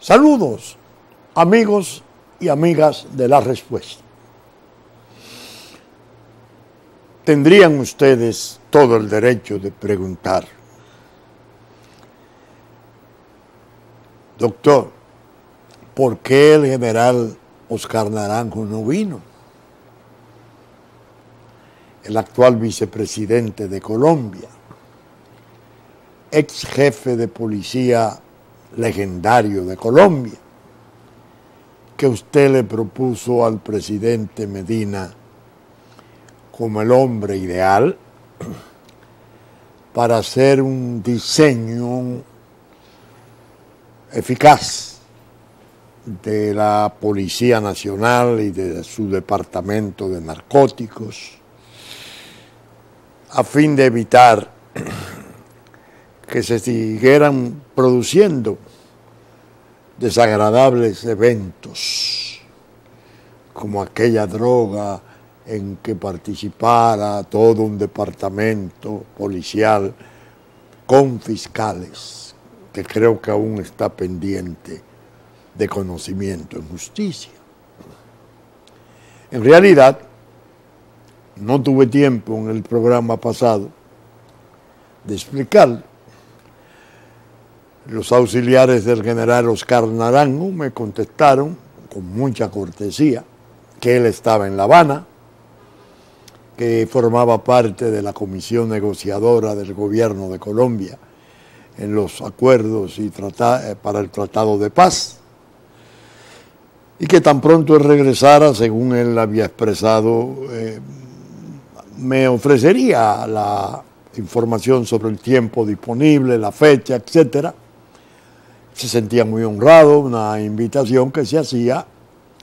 Saludos, amigos y amigas de La Respuesta. Tendrían ustedes todo el derecho de preguntar: doctor, ¿por qué el general Oscar Naranjo no vino? El actual vicepresidente de Colombia, ex jefe de policía legendario de Colombia, que usted le propuso al presidente Medina como el hombre ideal para hacer un diseño eficaz de la Policía Nacional y de su departamento de narcóticos, a fin de evitar que se siguieran produciendo desagradables eventos, como aquella droga en que participara todo un departamento policial con fiscales, que creo que aún está pendiente de conocimiento en justicia. En realidad, no tuve tiempo en el programa pasado de explicarlo. Los auxiliares del general Oscar Naranjo me contestaron con mucha cortesía que él estaba en La Habana, que formaba parte de la comisión negociadora del gobierno de Colombia en los acuerdos para el Tratado de Paz, y que tan pronto él regresara, según él había expresado, me ofrecería la información sobre el tiempo disponible, la fecha, etcétera. Se sentía muy honrado, una invitación que se hacía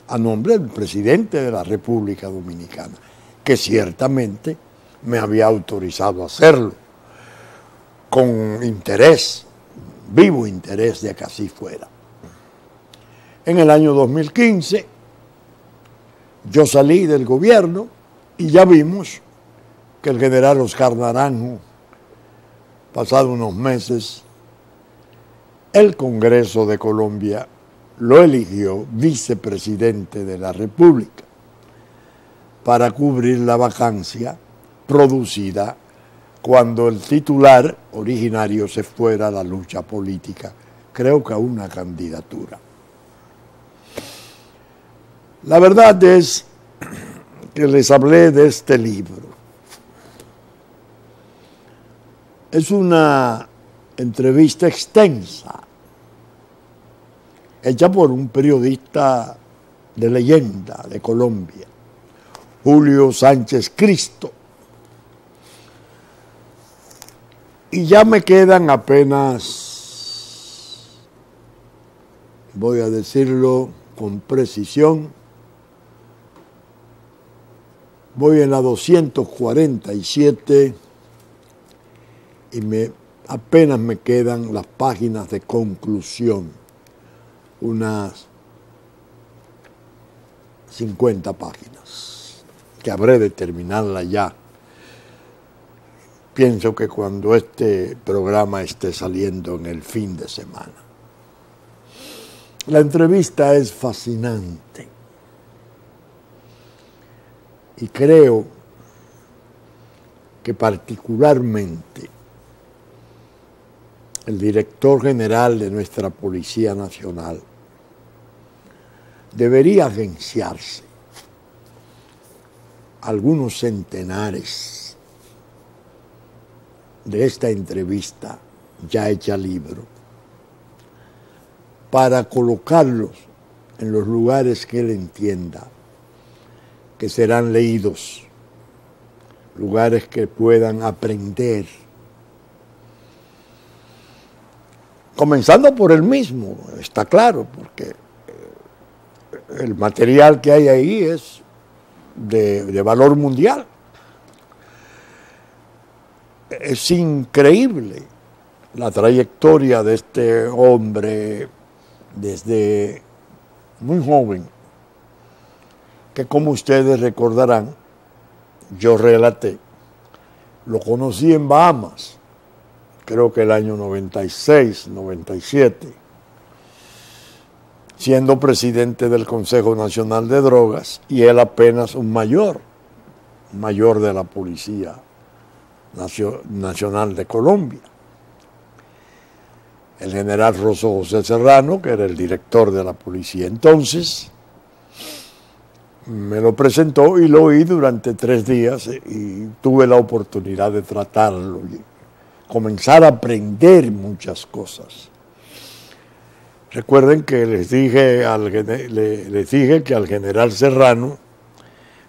a nombre del presidente de la República Dominicana, que ciertamente me había autorizado a hacerlo, con interés, vivo interés de que así fuera. En el año 2015, yo salí del gobierno y ya vimos que el general Oscar Naranjo, pasado unos meses, el Congreso de Colombia lo eligió vicepresidente de la República para cubrir la vacancia producida cuando el titular originario se fuera a la lucha política, creo que a una candidatura. La verdad es que les hablé de este libro. Es una entrevista extensa, hecha por un periodista de leyenda de Colombia, Julio Sánchez Cristo. Y ya me quedan apenas, voy a decirlo con precisión, voy en la 247 y apenas me quedan las páginas de conclusión, unas 50 páginas, que habré de terminarla ya. Pienso que cuando este programa esté saliendo en el fin de semana. La entrevista es fascinante y creo que particularmente el director general de nuestra Policía Nacional debería agenciarse algunos centenares de esta entrevista ya hecha libro para colocarlos en los lugares que él entienda que serán leídos, lugares que puedan aprender, comenzando por él mismo, está claro, porque el material que hay ahí es de valor mundial. Es increíble la trayectoria de este hombre desde muy joven, que como ustedes recordarán, yo relaté, lo conocí en Bahamas, creo que el año 96, 97, siendo presidente del Consejo Nacional de Drogas, y él apenas un mayor de la Policía Nacional de Colombia. El general Rosso José Serrano, que era el director de la policía entonces, me lo presentó y lo oí durante 3 días y tuve la oportunidad de tratarlo y comenzar a aprender muchas cosas. Recuerden que les dije que al general Serrano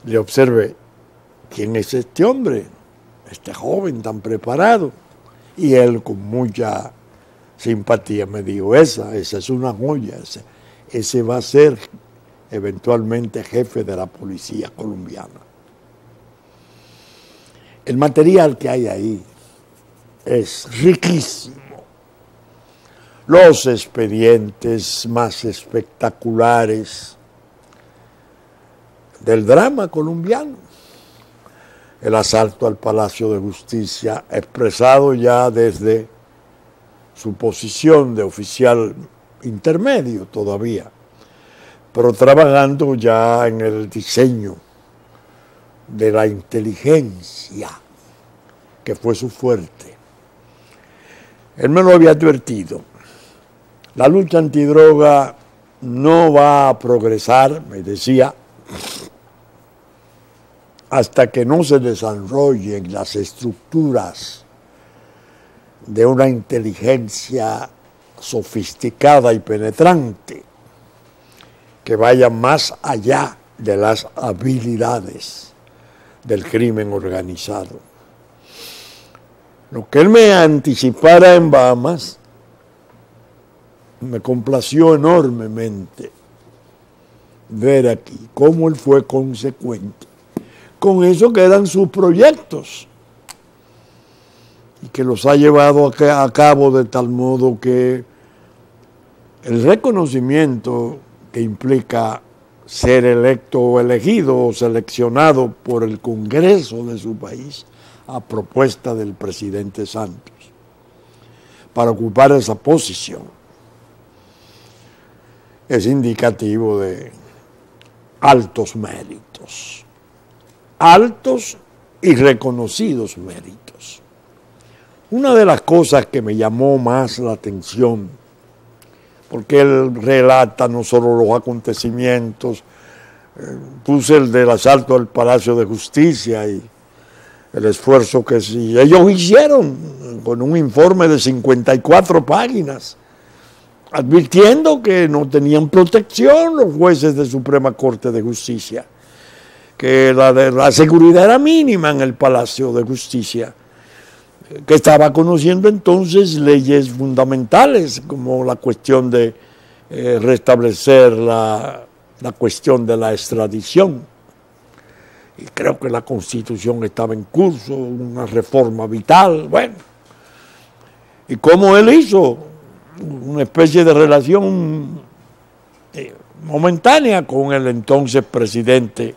le observé: ¿quién es este hombre, este joven tan preparado? Y él, con mucha simpatía, me dijo: esa es una joya, ese va a ser eventualmente jefe de la policía colombiana. El material que hay ahí es riquísimo. Los expedientes más espectaculares del drama colombiano. El asalto al Palacio de Justicia, expresado ya desde su posición de oficial intermedio todavía, pero trabajando ya en el diseño de la inteligencia, que fue su fuerte. Él me lo había advertido: la lucha antidroga no va a progresar, me decía, hasta que no se desarrollen las estructuras de una inteligencia sofisticada y penetrante que vaya más allá de las habilidades del crimen organizado. Lo que él me anticipara en Bahamas me complació enormemente ver aquí cómo él fue consecuente con eso que eran sus proyectos y que los ha llevado a cabo de tal modo que el reconocimiento que implica ser electo o elegido o seleccionado por el Congreso de su país a propuesta del presidente Santos para ocupar esa posición es indicativo de altos méritos, altos y reconocidos méritos. Una de las cosas que me llamó más la atención, porque él relata no solo los acontecimientos, puse el del asalto al Palacio de Justicia y el esfuerzo que ellos hicieron con un informe de 54 páginas, advirtiendo que no tenían protección los jueces de Suprema Corte de Justicia, que la seguridad era mínima en el Palacio de Justicia, que estaba conociendo entonces leyes fundamentales como la cuestión de restablecer la cuestión de la extradición. Y creo que la Constitución estaba en curso, una reforma vital, bueno. Y cómo él hizo una especie de relación momentánea con el entonces presidente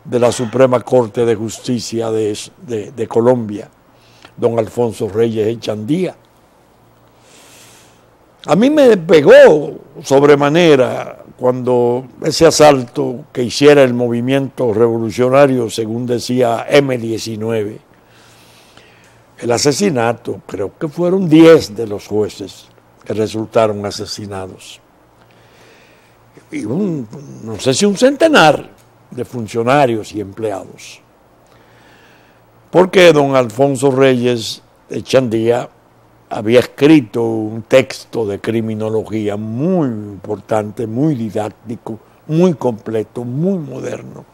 de la Suprema Corte de Justicia de Colombia, don Alfonso Reyes Echandía. A mí me pegó sobremanera cuando ese asalto que hiciera el movimiento revolucionario, según decía M-19, el asesinato, creo que fueron 10 de los jueces que resultaron asesinados. Y no sé si un centenar de funcionarios y empleados. Porque don Alfonso Reyes Echandía había escrito un texto de criminología muy importante, muy didáctico, muy completo, muy moderno,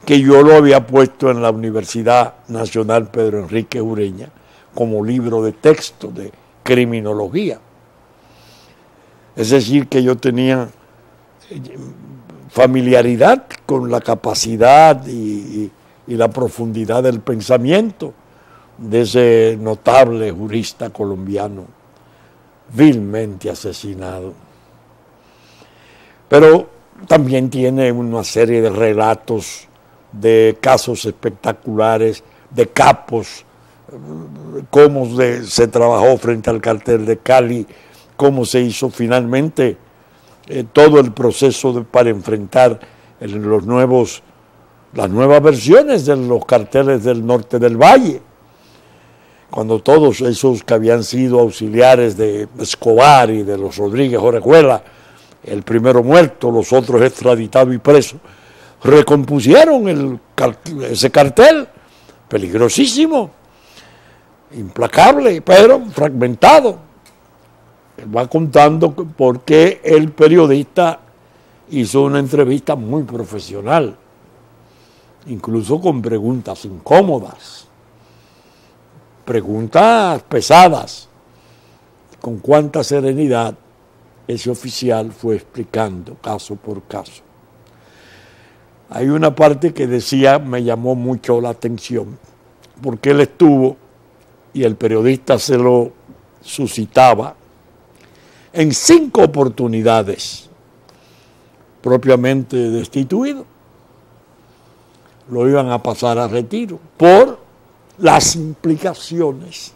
que yo lo había puesto en la Universidad Nacional Pedro Enrique Ureña como libro de texto de criminología. Es decir, que yo tenía familiaridad con la capacidad y la profundidad del pensamiento de ese notable jurista colombiano, vilmente asesinado. Pero también tiene una serie de relatos de casos espectaculares, de capos, cómo se trabajó frente al cartel de Cali, cómo se hizo finalmente todo el proceso para enfrentar las nuevas versiones de los carteles del norte del Valle, cuando todos esos que habían sido auxiliares de Escobar y de los Rodríguez Orejuela, el primero muerto, los otros extraditados y presos, recompusieron ese cartel, peligrosísimo, implacable, pero fragmentado. Él va contando por qué el periodista hizo una entrevista muy profesional, incluso con preguntas incómodas, preguntas pesadas, con cuánta serenidad ese oficial fue explicando caso por caso. Hay una parte que decía, me llamó mucho la atención, porque él estuvo, y el periodista se lo suscitaba, en 5 oportunidades propiamente destituido. Lo iban a pasar a retiro por las implicaciones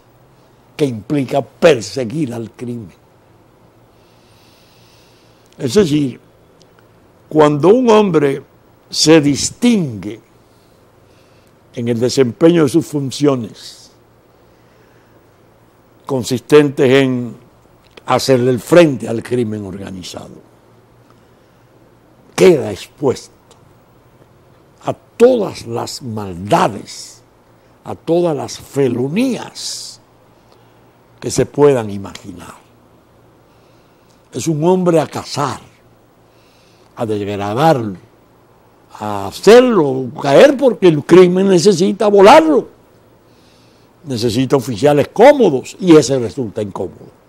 que implica perseguir al crimen. Es decir, cuando un hombre se distingue en el desempeño de sus funciones consistentes en hacerle el frente al crimen organizado, queda expuesto a todas las maldades, a todas las felonías que se puedan imaginar. Es un hombre a cazar, a degradarlo, a hacerlo caer, porque el crimen necesita volarlo, necesita oficiales cómodos, y ese resulta incómodo.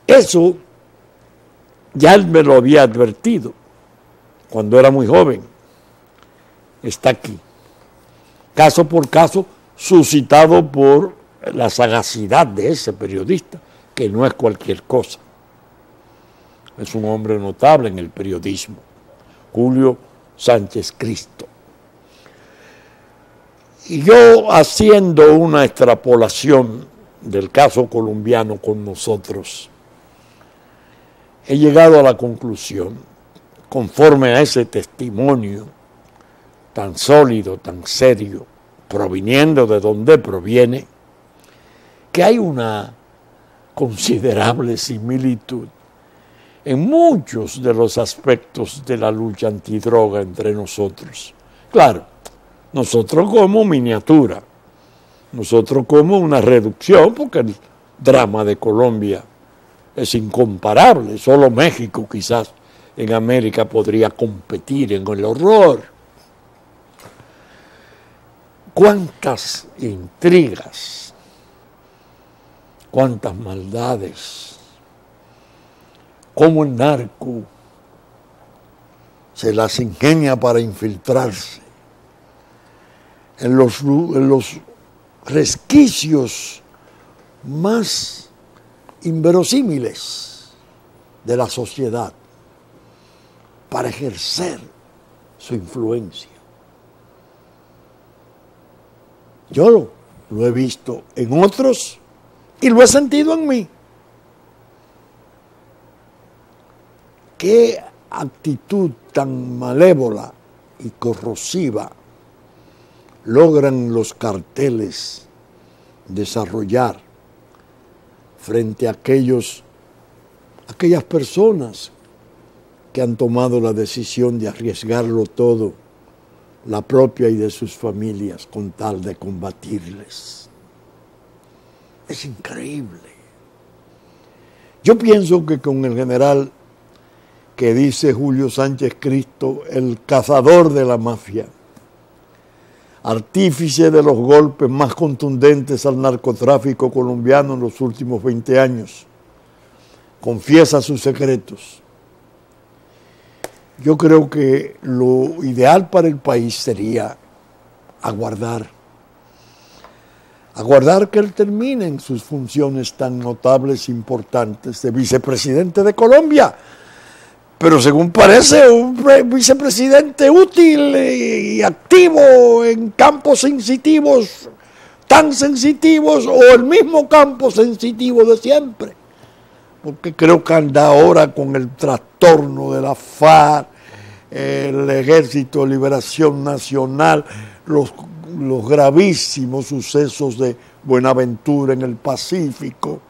Eso ya él me lo había advertido cuando era muy joven. Está aquí, caso por caso, suscitado por la sagacidad de ese periodista, que no es cualquier cosa. Es un hombre notable en el periodismo, Julio Sánchez Cristo. Y yo, haciendo una extrapolación del caso colombiano con nosotros, he llegado a la conclusión, conforme a ese testimonio tan sólido, tan serio, proviniendo de donde proviene, que hay una considerable similitud en muchos de los aspectos de la lucha antidroga entre nosotros. Claro, nosotros como miniatura, nosotros como una reducción, porque el drama de Colombia es incomparable. Solo México quizás en América podría competir en el horror. Cuántas intrigas, cuántas maldades, cómo el narco se las ingenia para infiltrarse en los resquicios más inverosímiles de la sociedad para ejercer su influencia. Yo lo he visto en otros y lo he sentido en mí. ¿Qué actitud tan malévola y corrosiva logran los carteles desarrollar frente a aquellas personas que han tomado la decisión de arriesgarlo todo, la propia y de sus familias, con tal de combatirles? Es increíble. Yo pienso que con el general que dice Julio Sánchez Cristo, el cazador de la mafia, artífice de los golpes más contundentes al narcotráfico colombiano en los últimos 20 años, confiesa sus secretos. Yo creo que lo ideal para el país sería aguardar que él termine en sus funciones tan notables e importantes de vicepresidente de Colombia. Pero según parece, un vicepresidente útil y activo en campos sensitivos, tan sensitivos, o el mismo campo sensitivo de siempre, porque creo que anda ahora con el trastorno de la FARC, el Ejército de Liberación Nacional, los gravísimos sucesos de Buenaventura en el Pacífico,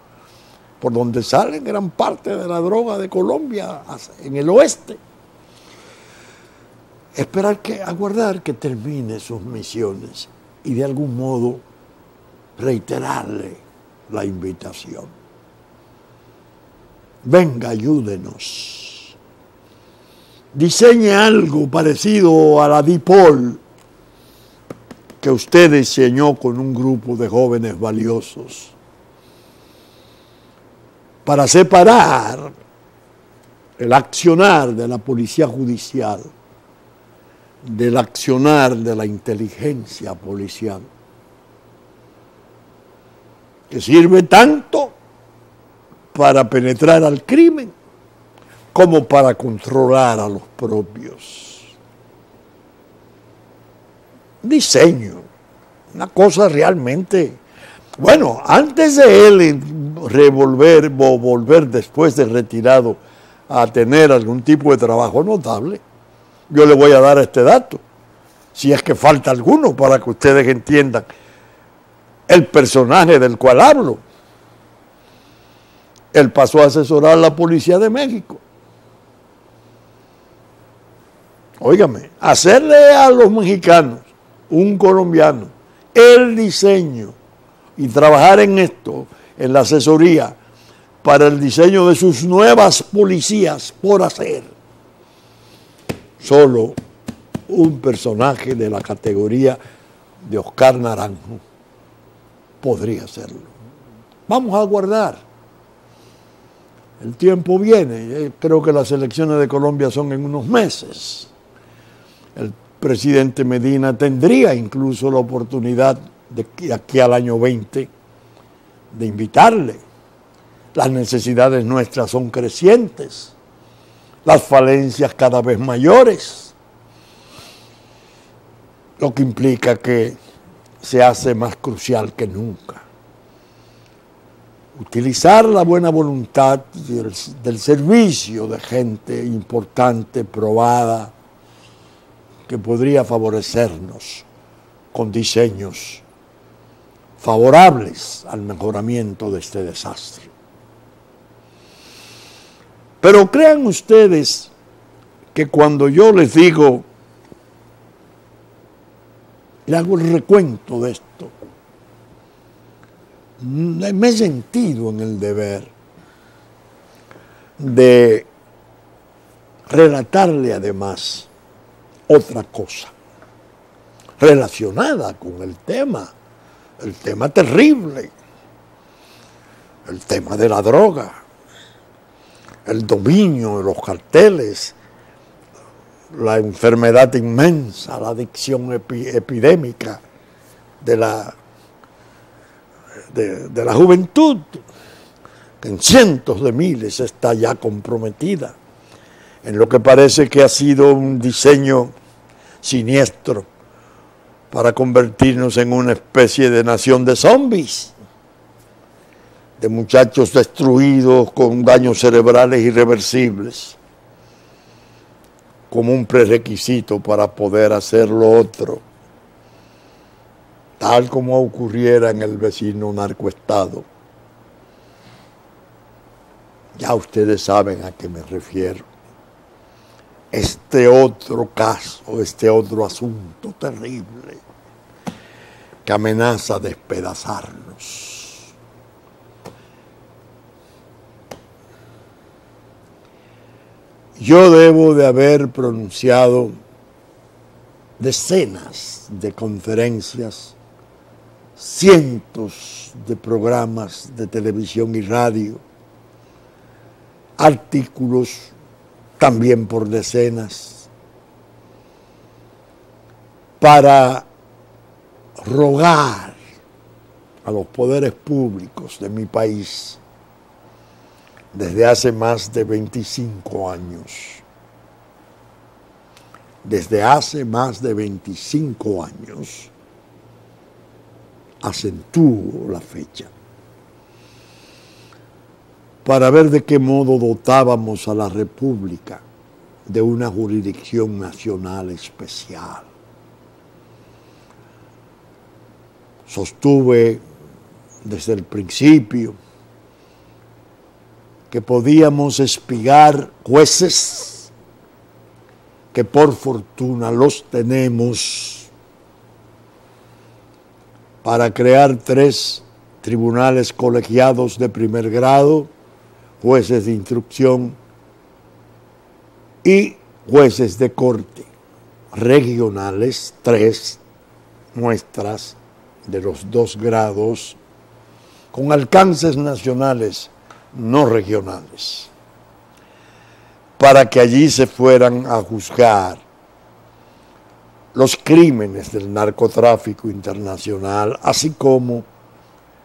por donde sale gran parte de la droga de Colombia, en el oeste. Aguardar que termine sus misiones y de algún modo reiterarle la invitación. Venga, ayúdenos. Diseñe algo parecido a la DIPOL que usted diseñó con un grupo de jóvenes valiosos para separar el accionar de la policía judicial del accionar de la inteligencia policial, que sirve tanto para penetrar al crimen como para controlar a los propios. Diseño, una cosa realmente... Bueno, antes de él volver después de retirado a tener algún tipo de trabajo notable, yo le voy a dar este dato, si es que falta alguno para que ustedes entiendan el personaje del cual hablo. Él pasó a asesorar a la Policía de México. Óigame, hacerle a los mexicanos, un colombiano, el diseño y trabajar en esto, en la asesoría, para el diseño de sus nuevas policías por hacer. Solo un personaje de la categoría de Oscar Naranjo podría hacerlo. Vamos a aguardar. El tiempo viene. Creo que las elecciones de Colombia son en unos meses. El presidente Medina tendría incluso la oportunidad de aquí al año 20 de invitarle. Las necesidades nuestras son crecientes, las falencias cada vez mayores, lo que implica que se hace más crucial que nunca utilizar la buena voluntad del servicio de gente importante, probada, que podría favorecernos con diseños favorables al mejoramiento de este desastre. Pero crean ustedes que cuando yo les digo, le hago el recuento de esto, me he sentido en el deber de relatarle además otra cosa relacionada con el tema terrible, el tema de la droga, el dominio de los carteles, la enfermedad inmensa, la adicción epidémica de la juventud, que en cientos de miles está ya comprometida, en lo que parece que ha sido un diseño siniestro para convertirnos en una especie de nación de zombies, de muchachos destruidos con daños cerebrales irreversibles, como un prerequisito para poder hacer lo otro, tal como ocurriera en el vecino narcoestado. Ya ustedes saben a qué me refiero. Este otro caso, este otro asunto terrible que amenaza despedazarnos. Yo debo de haber pronunciado decenas de conferencias, cientos de programas de televisión y radio, artículos también por decenas, para rogar a los poderes públicos de mi país desde hace más de 25 años. Desde hace más de 25 años, acentúo la fecha, para ver de qué modo dotábamos a la República de una jurisdicción nacional especial. Sostuve desde el principio que podíamos espigar jueces, que por fortuna los tenemos, para crear 3 tribunales colegiados de primer grado, jueces de instrucción y jueces de corte regionales, 3 muestras de los 2 grados, con alcances nacionales, no regionales, para que allí se fueran a juzgar los crímenes del narcotráfico internacional, así como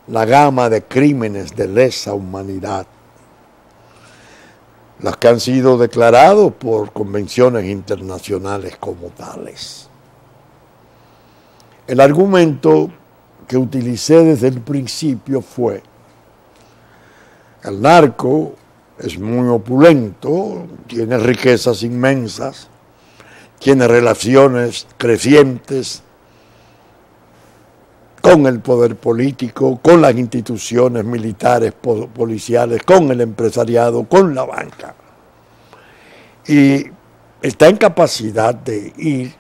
la gama de crímenes de lesa humanidad, las que han sido declarados por convenciones internacionales como tales. El argumento que utilicé desde el principio fue: el narco es muy opulento, tiene riquezas inmensas, tiene relaciones crecientes con el poder político, con las instituciones militares, policiales, con el empresariado, con la banca. Y está en capacidad de ir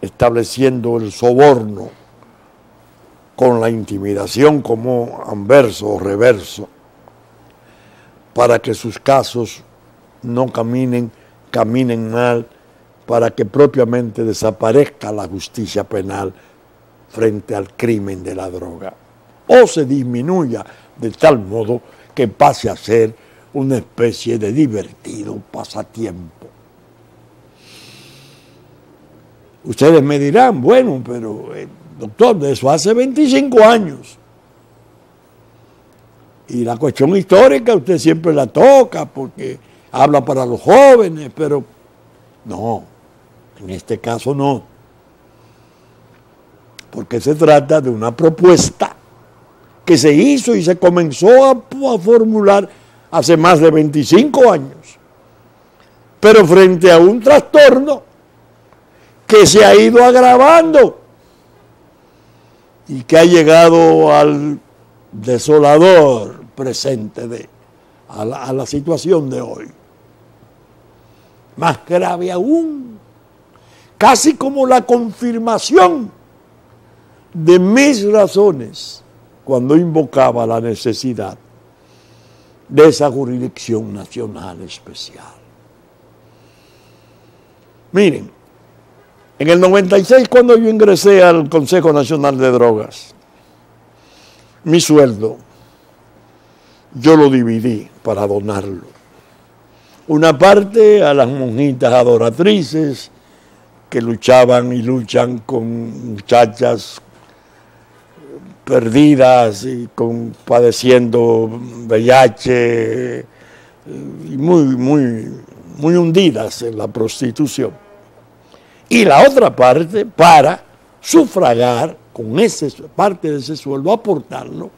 estableciendo el soborno con la intimidación como anverso o reverso, para que sus casos no caminen mal, para que propiamente desaparezca la justicia penal frente al crimen de la droga, o se disminuya de tal modo que pase a ser una especie de divertido pasatiempo. Ustedes me dirán, bueno, pero doctor, de eso hace 25 años. Y la cuestión histórica usted siempre la toca porque habla para los jóvenes, pero no, en este caso no. Porque se trata de una propuesta que se hizo y se comenzó a formular hace más de 25 años, pero frente a un trastorno que se ha ido agravando y que ha llegado al desolador presente a la situación de hoy. Más grave aún, casi como la confirmación de mis razones cuando invocaba la necesidad de esa jurisdicción nacional especial. Miren, en el 96, cuando yo ingresé al Consejo Nacional de Drogas, mi sueldo yo lo dividí para donarlo. Una parte a las monjitas adoratrices que luchaban y luchan con muchachas perdidas y padeciendo VIH y muy hundidas en la prostitución. Y la otra parte para sufragar con parte de ese sueldo, aportarlo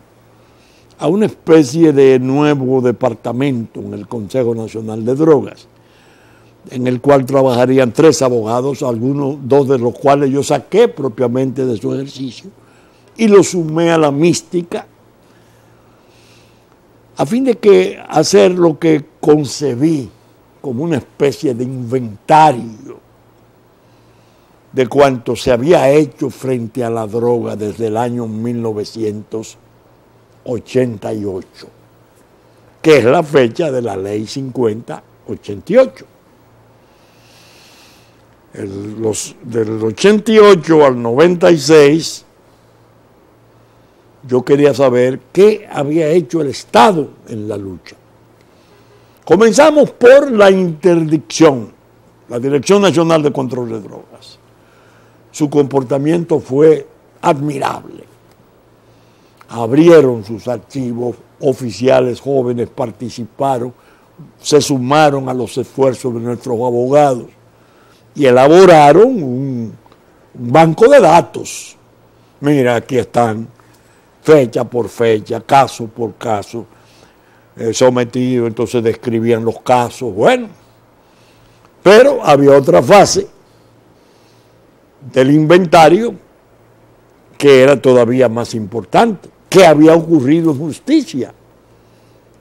a una especie de nuevo departamento en el Consejo Nacional de Drogas, en el cual trabajarían 3 abogados, 2 de los cuales yo saqué propiamente de su ejercicio y lo sumé a la mística, a fin de que hacer lo que concebí como una especie de inventario de cuanto se había hecho frente a la droga desde el año 1988, que es la fecha de la Ley 5088. Del 88 al 96, yo quería saber qué había hecho el Estado en la lucha. Comenzamos por la interdicción, la Dirección Nacional de Control de Drogas. Su comportamiento fue admirable. Abrieron sus archivos, oficiales jóvenes participaron, se sumaron a los esfuerzos de nuestros abogados y elaboraron un banco de datos. Mira, aquí están, fecha por fecha, caso por caso, sometido, entonces describían los casos, bueno. Pero había otra fase del inventario que era todavía más importante. ¿Qué había ocurrido en justicia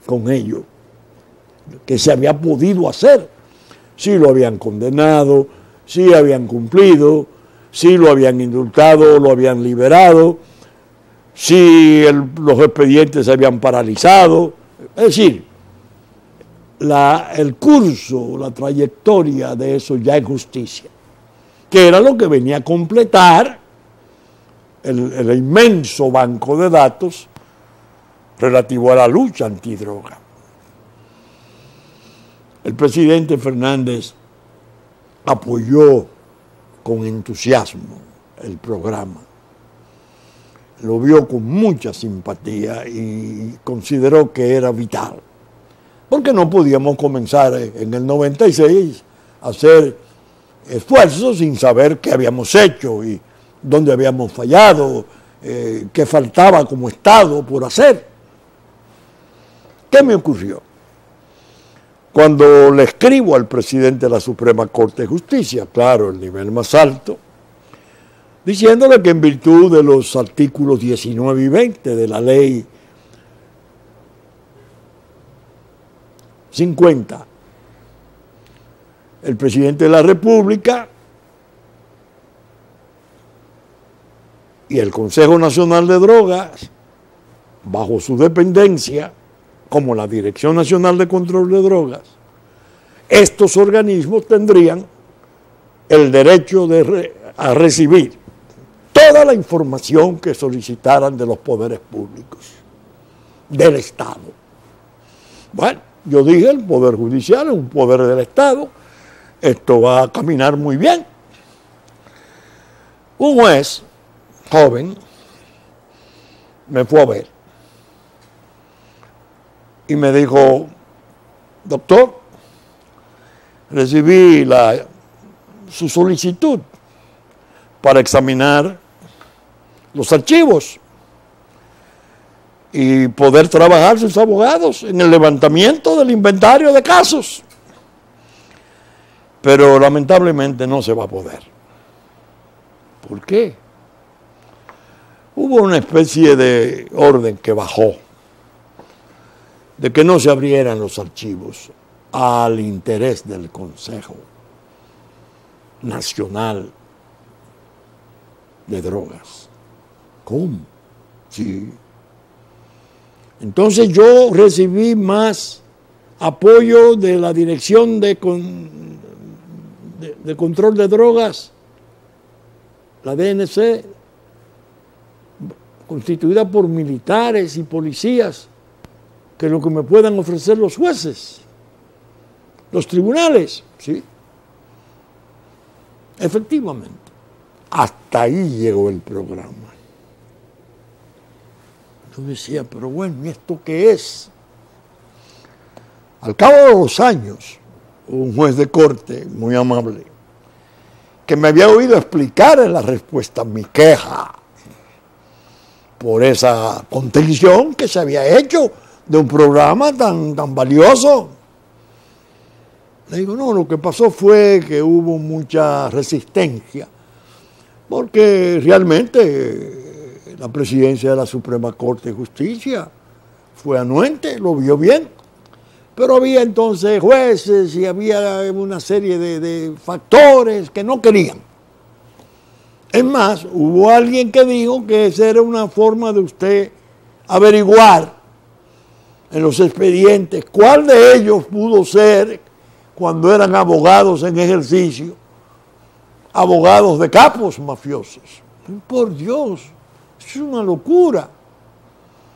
con ellos? ¿Qué se había podido hacer? Si lo habían condenado, si habían cumplido, si lo habían indultado, lo habían liberado, si los expedientes se habían paralizado. Es decir, el curso, la trayectoria de eso ya en justicia, que era lo que venía a completar el inmenso banco de datos relativo a la lucha antidroga. El presidente Fernández apoyó con entusiasmo el programa, lo vio con mucha simpatía y consideró que era vital, porque no podíamos comenzar en el 96 a hacer esfuerzos sin saber qué habíamos hecho y dónde habíamos fallado, qué faltaba como Estado por hacer. ¿Qué me ocurrió? Cuando le escribo al presidente de la Suprema Corte de Justicia, claro, el nivel más alto, diciéndole que en virtud de los artículos 19 y 20 de la ley 50, el presidente de la República y el Consejo Nacional de Drogas, bajo su dependencia, como la Dirección Nacional de Control de Drogas, estos organismos tendrían el derecho a recibir toda la información que solicitaran de los poderes públicos, del Estado. Bueno, yo dije, el Poder Judicial es un poder del Estado, esto va a caminar muy bien. Un juez joven me fue a ver y me dijo, doctor, recibí su solicitud para examinar los archivos y poder trabajar sus abogados en el levantamiento del inventario de casos. Pero lamentablemente no se va a poder. ¿Por qué? Hubo una especie de orden que bajó, de que no se abrieran los archivos al interés del Consejo Nacional de Drogas. ¿Cómo? Sí. Entonces yo recibí más apoyo de la Dirección de Control de Drogas, la DNC, constituida por militares y policías, que lo que me puedan ofrecer los jueces, los tribunales, ¿sí? Efectivamente, hasta ahí llegó el programa. Yo decía, pero bueno, ¿y esto qué es? Al cabo de los años, un juez de corte muy amable, que me había oído explicar en la respuesta mi queja por esa contención que se había hecho de un programa tan valioso. Le digo, no, lo que pasó fue que hubo mucha resistencia, porque realmente la presidencia de la Suprema Corte de Justicia fue anuente, lo vio bien, pero había entonces jueces y había una serie de factores que no querían. Es más, hubo alguien que dijo que esa era una forma de usted averiguar en los expedientes cuál de ellos pudo ser, cuando eran abogados en ejercicio, abogados de capos mafiosos. Por Dios, es una locura.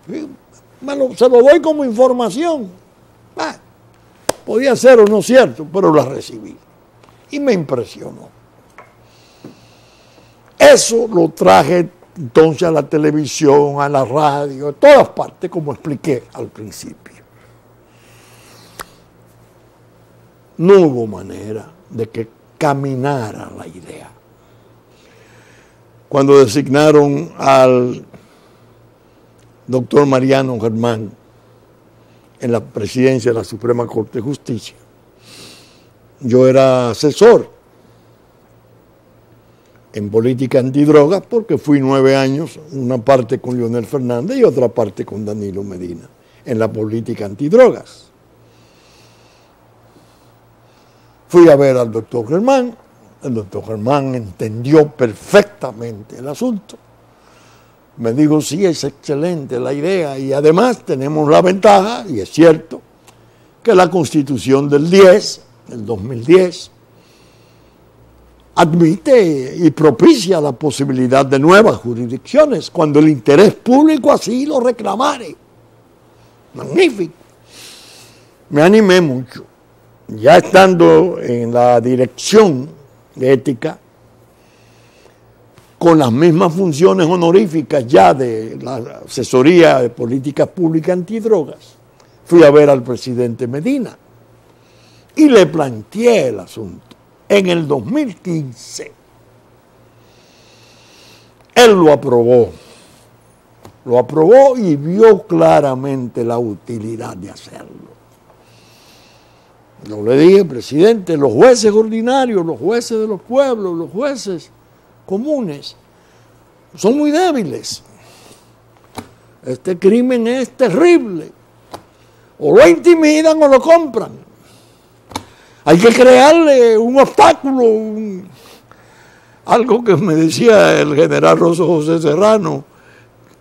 Se lo doy como información. Podía ser o no cierto, pero la recibí. Y me impresionó. Eso lo traje entonces a la televisión, a la radio, a todas partes, como expliqué al principio. No hubo manera de que caminara la idea. Cuando designaron al doctor Mariano Germán en la presidencia de la Suprema Corte de Justicia. Yo era asesor en política antidrogas porque fui 9 años, una parte con Leonel Fernández y otra parte con Danilo Medina, en la política antidrogas. Fui a ver al doctor Germán, el doctor Germán entendió perfectamente el asunto. Me dijo, sí, es excelente la idea y además tenemos la ventaja, y es cierto, que la Constitución del 2010, admite y propicia la posibilidad de nuevas jurisdicciones cuando el interés público así lo reclamare. Magnífico. Me animé mucho. Ya estando en la dirección de ética, con las mismas funciones honoríficas ya de la asesoría de políticas públicas antidrogas, fui a ver al presidente Medina y le planteé el asunto. En el 2015, él lo aprobó y vio claramente la utilidad de hacerlo. Yo le dije, presidente, los jueces ordinarios, los jueces de los pueblos, los jueces comunes, son muy débiles. Este crimen es terrible. O lo intimidan o lo compran. Hay que crearle un obstáculo, algo que me decía el general Rosso José Serrano,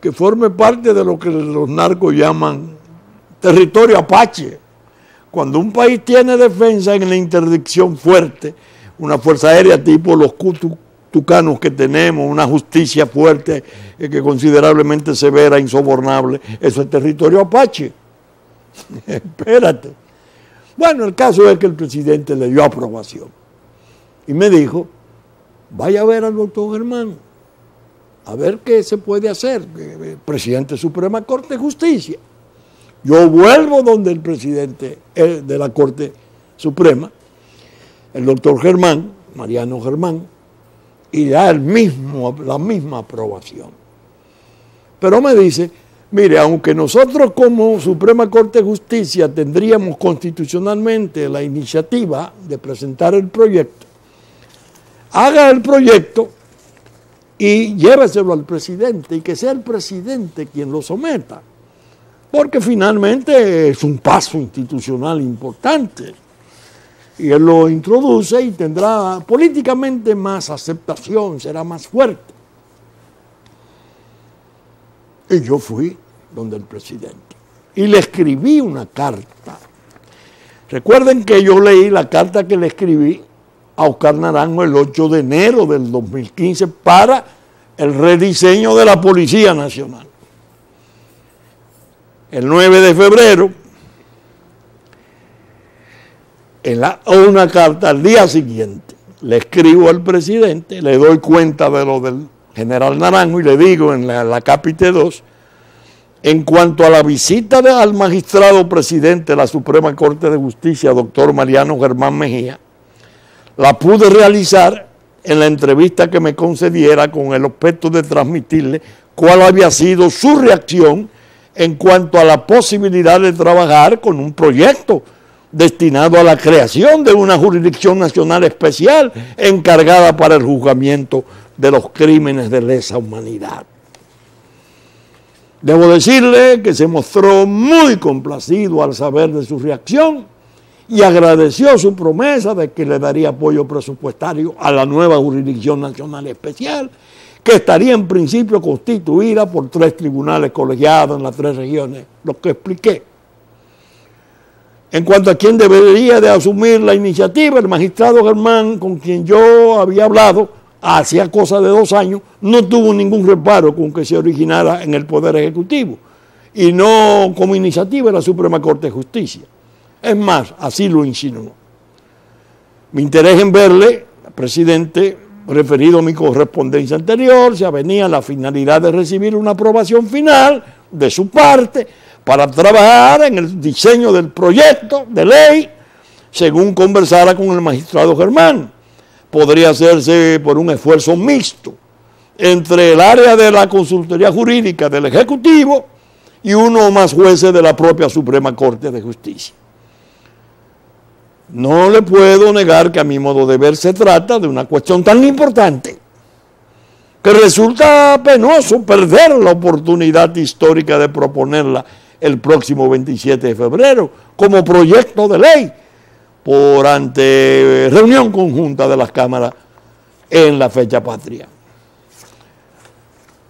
que forme parte de lo que los narcos llaman territorio apache. Cuando un país tiene defensa en la interdicción fuerte, una fuerza aérea tipo los tucanos que tenemos, una justicia fuerte que considerablemente severa, insobornable, eso es territorio apache. Espérate. Bueno, el caso es que el presidente le dio aprobación y me dijo, vaya a ver al doctor Germán, a ver qué se puede hacer, presidente de Suprema Corte de Justicia. Yo vuelvo donde el presidente de la Corte Suprema, el doctor Germán, Mariano Germán, y da la misma aprobación. Pero me dice, mire, aunque nosotros como Suprema Corte de Justicia tendríamos constitucionalmente la iniciativa de presentar el proyecto, haga el proyecto y lléveselo al presidente y que sea el presidente quien lo someta, porque finalmente es un paso institucional importante y él lo introduce y tendrá políticamente más aceptación, será más fuerte. Y yo fui donde el presidente y le escribí una carta. Recuerden que yo leí la carta que le escribí a Oscar Naranjo el 8 de enero del 2015 para el rediseño de la Policía Nacional. El 9 de febrero, una carta al día siguiente, le escribo al presidente, le doy cuenta de lo del general Naranjo y le digo en la Capite 2, en cuanto a la visita al magistrado presidente de la Suprema Corte de Justicia, doctor Mariano Germán Mejía, la pude realizar en la entrevista que me concediera con el objeto de transmitirle cuál había sido su reacción en cuanto a la posibilidad de trabajar con un proyecto destinado a la creación de una jurisdicción nacional especial encargada para el juzgamiento de los crímenes de lesa humanidad. Debo decirle que se mostró muy complacido al saber de su reacción y agradeció su promesa de que le daría apoyo presupuestario a la nueva jurisdicción nacional especial, que estaría en principio constituida por 3 tribunales colegiados en las 3 regiones, lo que expliqué. En cuanto a quién debería de asumir la iniciativa, el magistrado Germán, con quien yo había hablado hacía cosa de 2 años, no tuvo ningún reparo con que se originara en el Poder Ejecutivo y no como iniciativa de la Suprema Corte de Justicia. Es más, así lo insinuó. Mi interés en verle, presidente, referido a mi correspondencia anterior, se avenía a la finalidad de recibir una aprobación final de su parte para trabajar en el diseño del proyecto de ley, según conversara con el magistrado Germán. Podría hacerse por un esfuerzo mixto entre el área de la consultoría jurídica del Ejecutivo y uno o más jueces de la propia Suprema Corte de Justicia. No le puedo negar que a mi modo de ver se trata de una cuestión tan importante que resulta penoso perder la oportunidad histórica de proponerla el próximo 27 de febrero como proyecto de ley por ante reunión conjunta de las cámaras en la fecha patria.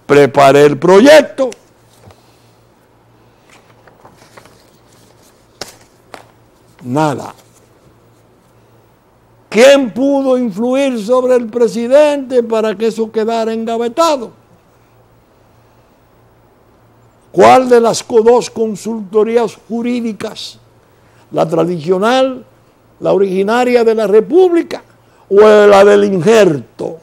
Preparé el proyecto. Nada. ¿Quién pudo influir sobre el presidente para que eso quedara engavetado? ¿Cuál de las dos consultorías jurídicas? ¿La tradicional, la originaria de la República o la del injerto?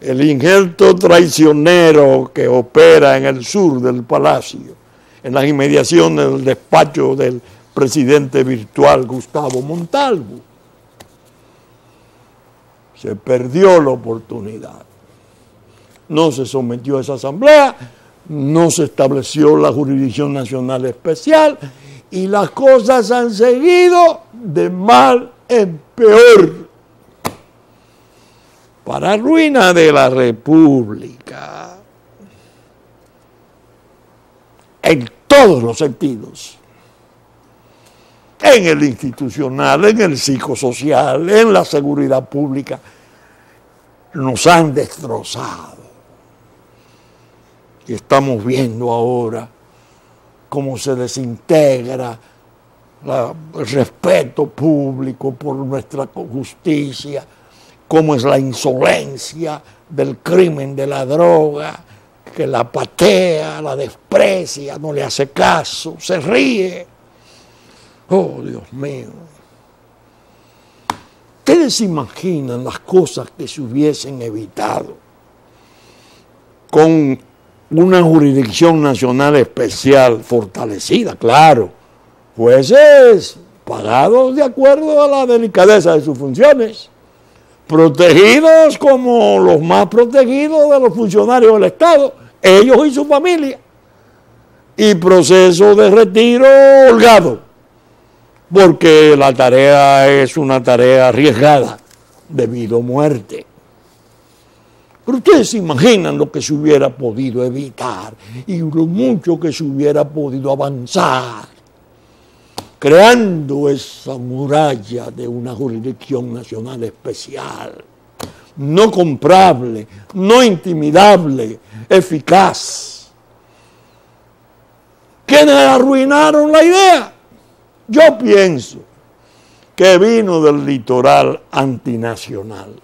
El injerto traicionero que opera en el sur del palacio, en las inmediaciones del despacho del presidente virtual Gustavo Montalvo. Se perdió la oportunidad. No se sometió a esa asamblea, no se estableció la jurisdicción nacional especial y las cosas han seguido de mal en peor. Para ruina de la República, en todos los sentidos. En el institucional, en el psicosocial, en la seguridad pública, nos han destrozado. Y estamos viendo ahora cómo se desintegra el respeto público por nuestra justicia, cómo es la insolencia del crimen de la droga, que la patea, la desprecia, no le hace caso, se ríe. Oh, Dios mío. ¿Ustedes se imaginan las cosas que se hubiesen evitado con una jurisdicción nacional especial fortalecida? Claro, jueces pagados de acuerdo a la delicadeza de sus funciones, protegidos como los más protegidos de los funcionarios del Estado, ellos y su familia, y proceso de retiro holgado, porque la tarea es una tarea arriesgada, debido a muerte. Pero ustedes se imaginan lo que se hubiera podido evitar y lo mucho que se hubiera podido avanzar, creando esa muralla de una jurisdicción nacional especial, no comprable, no intimidable, eficaz. ¿Quiénes arruinaron la idea? Yo pienso que vino del litoral antinacional.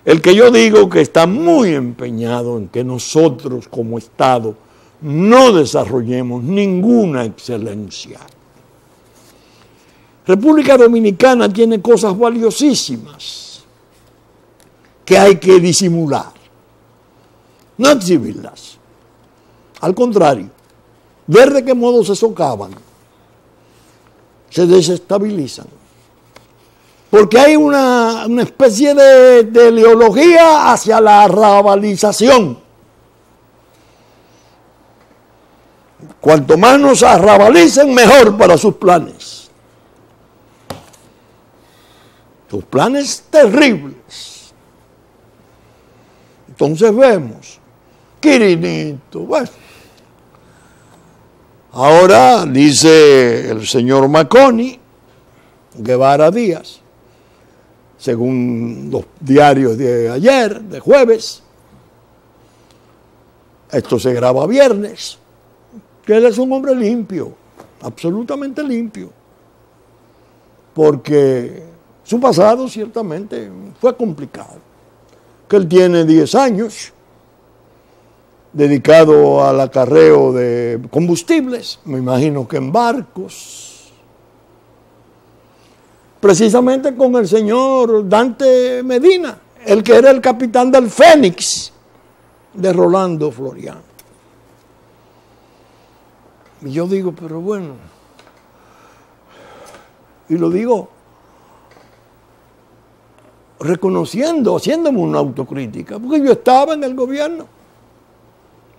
El que yo digo que está muy empeñado en que nosotros como Estado no desarrollemos ninguna excelencia. República Dominicana tiene cosas valiosísimas que hay que disimular, no exhibirlas. Al contrario, ver de qué modo se socavan, se desestabilizan. Porque hay una especie de ideología hacia la arrabalización. Cuanto más nos arrabalicen, mejor para sus planes. Sus planes terribles. Entonces vemos, Quirinito, bueno. Ahora dice el señor Maconi, Guevara Díaz, según los diarios de ayer, de jueves, esto se graba viernes, que él es un hombre limpio, absolutamente limpio, porque su pasado ciertamente fue complicado, que él tiene 10 años dedicado al acarreo de combustibles, me imagino que en barcos, precisamente con el señor Dante Medina, el que era el capitán del Fénix de Rolando Floriano. Y yo digo, pero bueno, y lo digo reconociendo, haciéndome una autocrítica, porque yo estaba en el gobierno,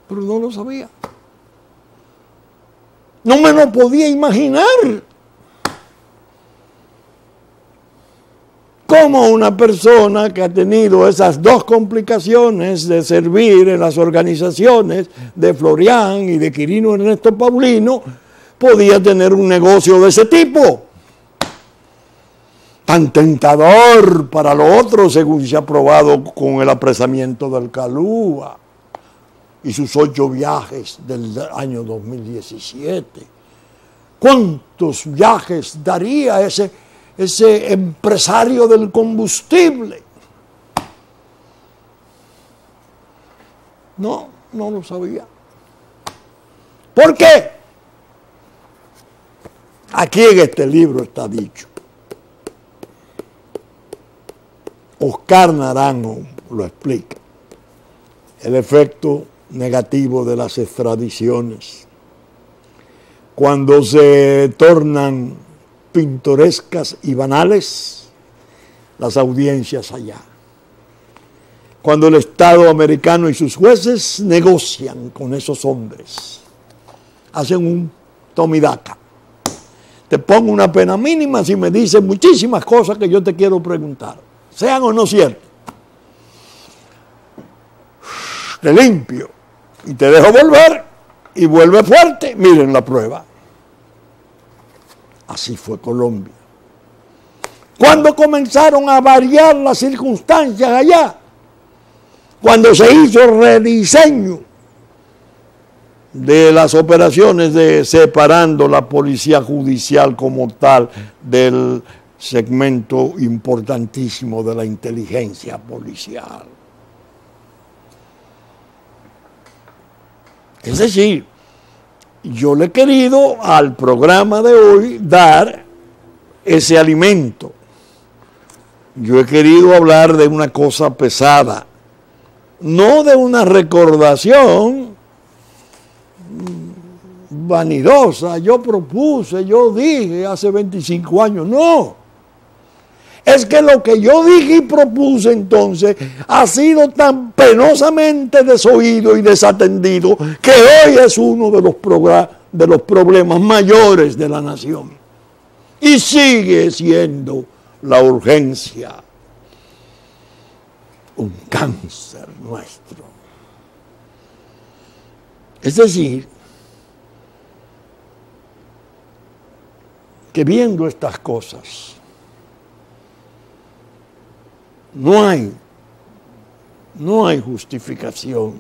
pero no lo sabía. No me lo podía imaginar. Cómo una persona que ha tenido esas dos complicaciones de servir en las organizaciones de Florian y de Quirino Ernesto Paulino podía tener un negocio de ese tipo. Tan tentador para lo otro, según se ha probado con el apresamiento del Calúa y sus 8 viajes del año 2017. ¿Cuántos viajes daría ese empresario del combustible? No lo sabía. ¿Por qué? Aquí en este libro está dicho. Oscar Naranjo lo explica. El efecto negativo de las extradiciones. Cuando se tornan pintorescas y banales las audiencias allá. Cuando el Estado americano y sus jueces negocian con esos hombres. Hacen un tomidaca. Te pongo una pena mínima si me dices muchísimas cosas que yo te quiero preguntar. Sean o no ciertas. Te limpio y te dejo volver y vuelve fuerte. Miren la prueba. Así fue Colombia. Cuando comenzaron a variar las circunstancias allá, cuando se hizo el rediseño de las operaciones de separando la policía judicial como tal del segmento importantísimo de la inteligencia policial. Es decir, yo le he querido al programa de hoy dar ese alimento. Yo he querido hablar de una cosa pesada, no de una recordación vanidosa. Yo propuse, yo dije hace 25 años, no. Es que lo que yo dije y propuse entonces ha sido tan penosamente desoído y desatendido que hoy es uno de los problemas mayores de la nación. Y sigue siendo la urgencia un cáncer nuestro. Es decir, que viendo estas cosas, no hay justificación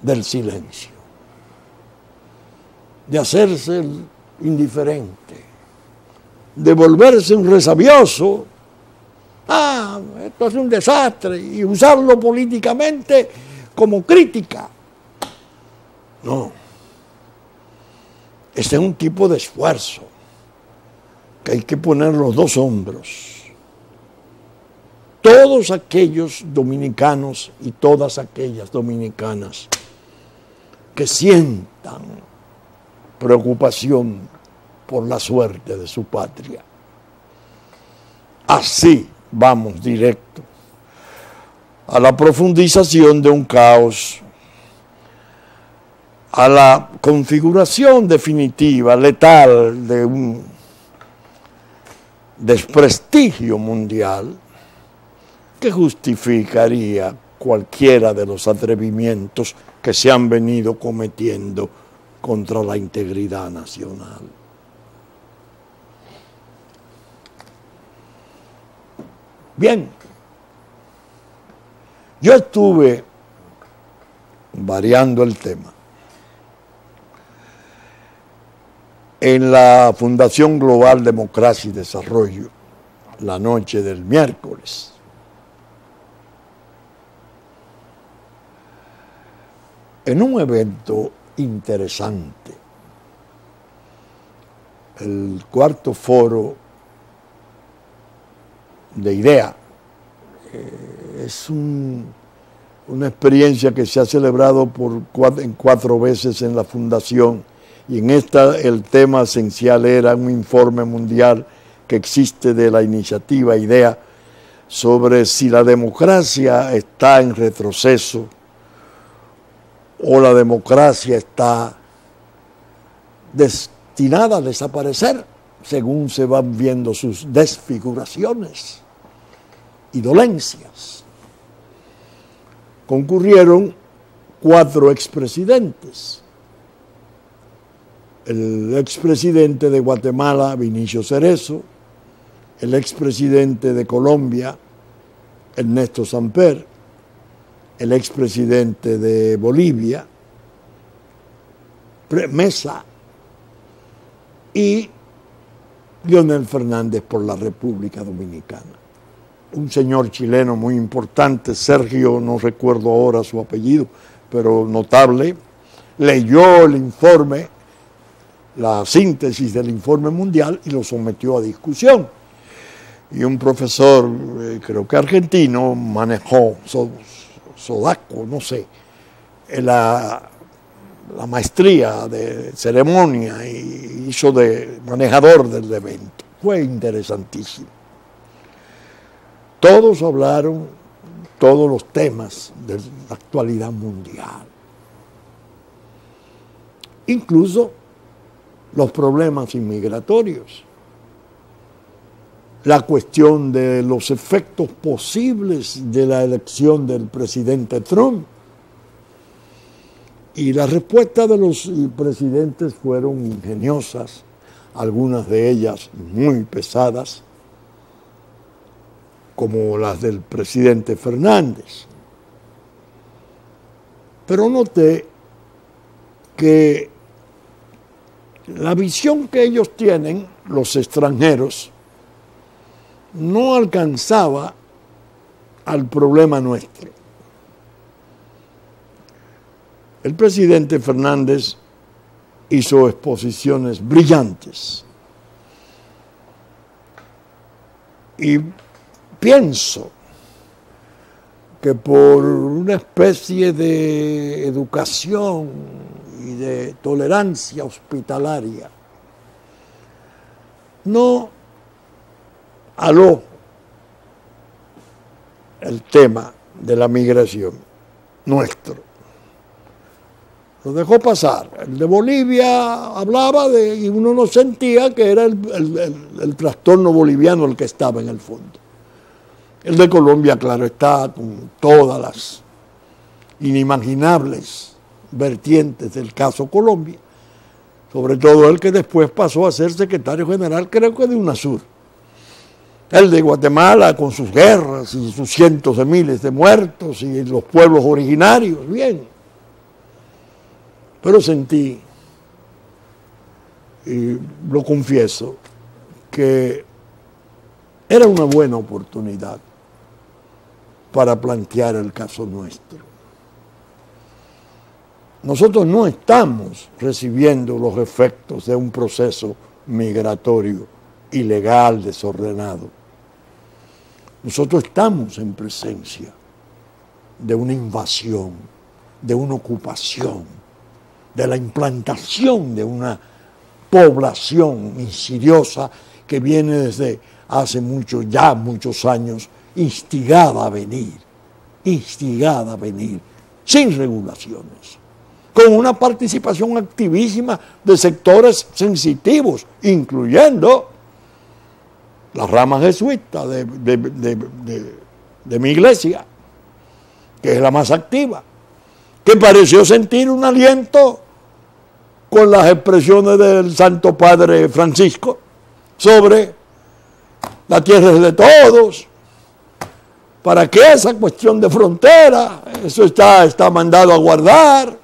del silencio, de hacerse el indiferente, de volverse un resabioso. Esto es un desastre, y usarlo políticamente como crítica. No. Este es un tipo de esfuerzo que hay que poner los dos hombros. Todos aquellos dominicanos y todas aquellas dominicanas que sientan preocupación por la suerte de su patria. Así vamos directo a la profundización de un caos, a la configuración definitiva, letal, de un desprestigio mundial que justificaría cualquiera de los atrevimientos que se han venido cometiendo contra la integridad nacional. Bien, yo estuve variando el tema en la Fundación Global Democracia y Desarrollo la noche del miércoles. En un evento interesante, el cuarto foro de IDEA, es una experiencia que se ha celebrado en 4 veces en la Fundación, y en esta el tema esencial era un informe mundial que existe de la iniciativa IDEA sobre si la democracia está en retroceso o la democracia está destinada a desaparecer según se van viendo sus desfiguraciones y dolencias. Concurrieron 4 expresidentes. El expresidente de Guatemala, Vinicio Cerezo, el expresidente de Colombia, Ernesto Samper, el expresidente de Bolivia, Mesa, y Leonel Fernández por la República Dominicana. Un señor chileno muy importante, Sergio, no recuerdo ahora su apellido, pero notable, leyó el informe, la síntesis del informe mundial y lo sometió a discusión. Y un profesor, creo que argentino, manejó, Sodaco, no sé, la maestría de ceremonia y hizo de manejador del evento. Fue interesantísimo. Todos hablaron todos los temas de la actualidad mundial, incluso los problemas inmigratorios, la cuestión de los efectos posibles de la elección del presidente Trump. Y las respuestas de los presidentes fueron ingeniosas, algunas de ellas muy pesadas, como las del presidente Fernández. Pero noté que la visión que ellos tienen, los extranjeros, no alcanzaba al problema nuestro. El presidente Fernández hizo exposiciones brillantes y pienso que por una especie de educación y de tolerancia hospitalaria no aló el tema de la migración nuestro. Lo dejó pasar. El de Bolivia hablaba y uno no sentía que era el trastorno boliviano el que estaba en el fondo. El de Colombia, claro está, con todas las inimaginables vertientes del caso Colombia, sobre todo el que después pasó a ser secretario general, creo que de UNASUR. El de Guatemala, con sus guerras y sus cientos de miles de muertos y los pueblos originarios, bien. Pero sentí, y lo confieso, que era una buena oportunidad para plantear el caso nuestro. Nosotros no estamos recibiendo los efectos de un proceso migratorio ilegal, desordenado. Nosotros estamos en presencia de una invasión, de una ocupación, de la implantación de una población insidiosa que viene desde hace muchos años, instigada a venir, sin regulaciones, con una participación activísima de sectores sensitivos, incluyendo la rama jesuita de mi iglesia, que es la más activa, que pareció sentir un aliento con las expresiones del Santo Padre Francisco sobre la tierra es de todos. ¿Para qué esa cuestión de frontera? Eso está mandado a guardar.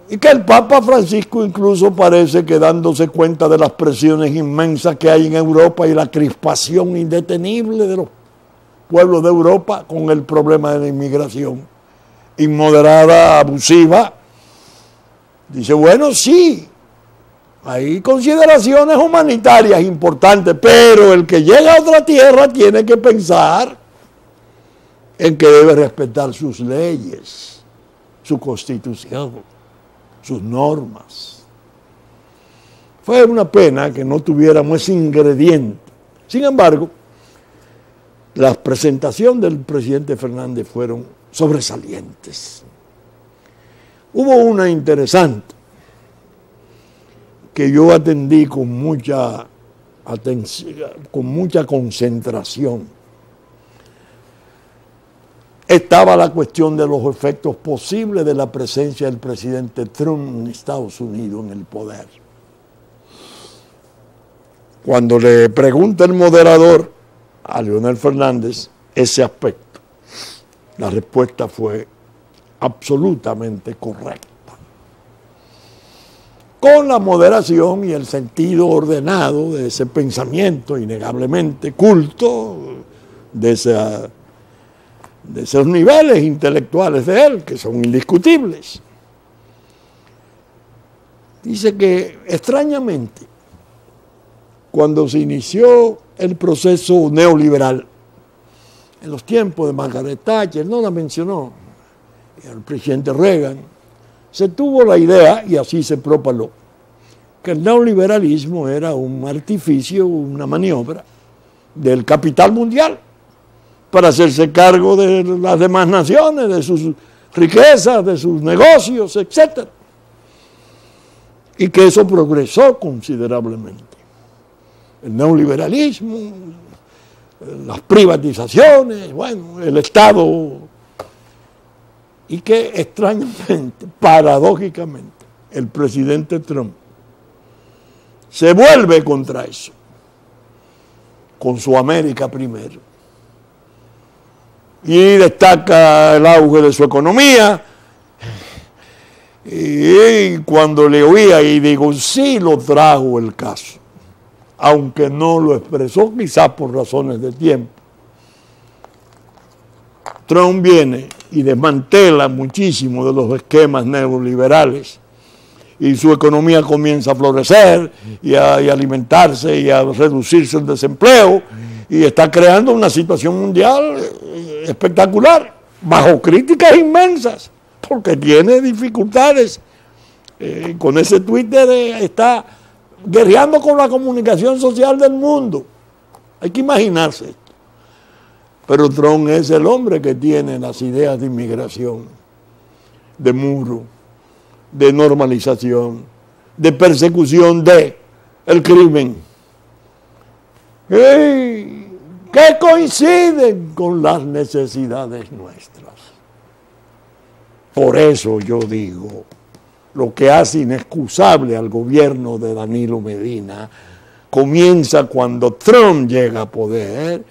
Y que el Papa Francisco incluso parece que dándose cuenta de las presiones inmensas que hay en Europa y la crispación indetenible de los pueblos de Europa con el problema de la inmigración inmoderada, abusiva, dice, bueno, sí, hay consideraciones humanitarias importantes, pero el que llega a otra tierra tiene que pensar en que debe respetar sus leyes, su constitución, sus normas. Fue una pena que no tuviéramos ese ingrediente. Sin embargo, la presentación del presidente Fernández fueron sobresalientes. Hubo una interesante que yo atendí con mucha atención, con mucha concentración. Estaba la cuestión de los efectos posibles de la presencia del presidente Trump en Estados Unidos en el poder. Cuando le pregunta el moderador a Leonel Fernández ese aspecto, la respuesta fue absolutamente correcta, con la moderación y el sentido ordenado de ese pensamiento innegablemente culto, de esos niveles intelectuales de él, que son indiscutibles. Dice que, extrañamente, cuando se inició el proceso neoliberal, en los tiempos de Margaret Thatcher, no la mencionó, el presidente Reagan, se tuvo la idea, y así se propaló, que el neoliberalismo era un artificio, una maniobra del capital mundial para hacerse cargo de las demás naciones, de sus riquezas, de sus negocios, etc. Y que eso progresó considerablemente. El neoliberalismo, las privatizaciones, bueno, el Estado. Y que extrañamente, paradójicamente, el presidente Trump se vuelve contra eso, con su América primero. Y destaca el auge de su economía. Y cuando le oía, y digo, sí lo trajo el caso, aunque no lo expresó, quizás por razones de tiempo. Trump viene y desmantela muchísimo de los esquemas neoliberales y su economía comienza a florecer y a alimentarse y a reducirse el desempleo y está creando una situación mundial espectacular, bajo críticas inmensas, porque tiene dificultades. Con ese Twitter está guerreando con la comunicación social del mundo. Hay que imaginarse esto. Pero Trump es el hombre que tiene las ideas de inmigración, de muro, de normalización, de persecución del crimen, que coinciden con las necesidades nuestras. Por eso yo digo, lo que hace inexcusable al gobierno de Danilo Medina comienza cuando Trump llega a poder,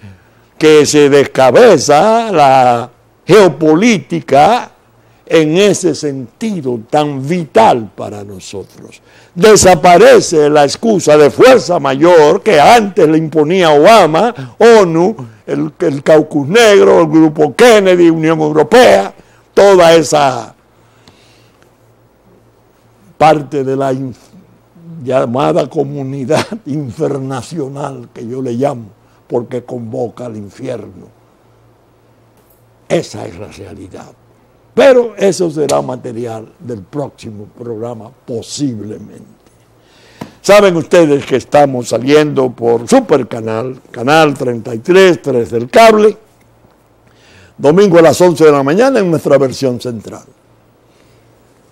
que se descabeza la geopolítica en ese sentido tan vital para nosotros. Desaparece la excusa de fuerza mayor que antes le imponía Obama, ONU, el Caucus Negro, el Grupo Kennedy, Unión Europea, toda esa parte de la llamada comunidad internacional, que yo le llamo, porque convoca al infierno. Esa es la realidad. Pero eso será material del próximo programa, posiblemente. Saben ustedes que estamos saliendo por Supercanal, Canal 33, 3 del cable, domingo a las 11 de la mañana en nuestra versión central,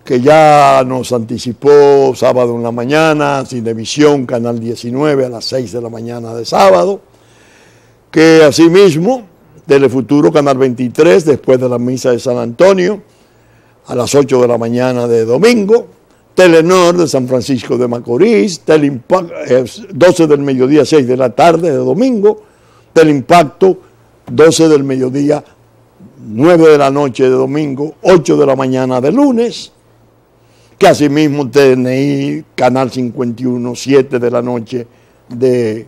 que ya nos anticipó sábado en la mañana, Cinevisión, Canal 19 a las 6 de la mañana de sábado, que asimismo Telefuturo, Canal 23, después de la misa de San Antonio, a las 8 de la mañana de domingo, Telenor de San Francisco de Macorís, 12 del mediodía, 6 de la tarde de domingo, Teleimpacto, 12 del mediodía, 9 de la noche de domingo, 8 de la mañana de lunes, que asimismo TNI, Canal 51, 7 de la noche de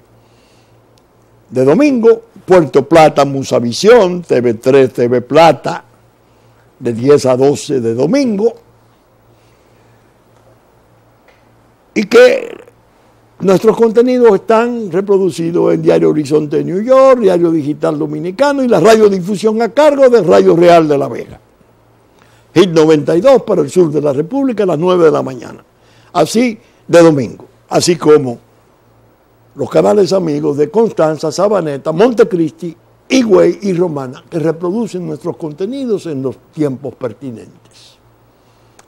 domingo, Puerto Plata, Musavisión, TV3, TV Plata, de 10 a 12 de domingo, y que nuestros contenidos están reproducidos en Diario Horizonte de New York, Diario Digital Dominicano y la radiodifusión a cargo de Radio Real de La Vega. Hit 92 para el sur de la República a las 9 de la mañana, así de domingo, así como los canales amigos de Constanza, Sabaneta, Montecristi, Higüey y Romana, que reproducen nuestros contenidos en los tiempos pertinentes.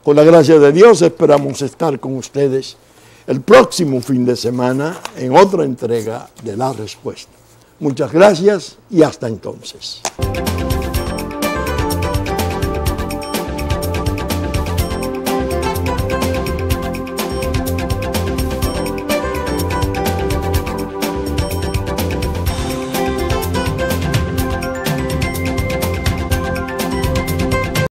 Con la gracia de Dios esperamos estar con ustedes el próximo fin de semana en otra entrega de La Respuesta. Muchas gracias y hasta entonces.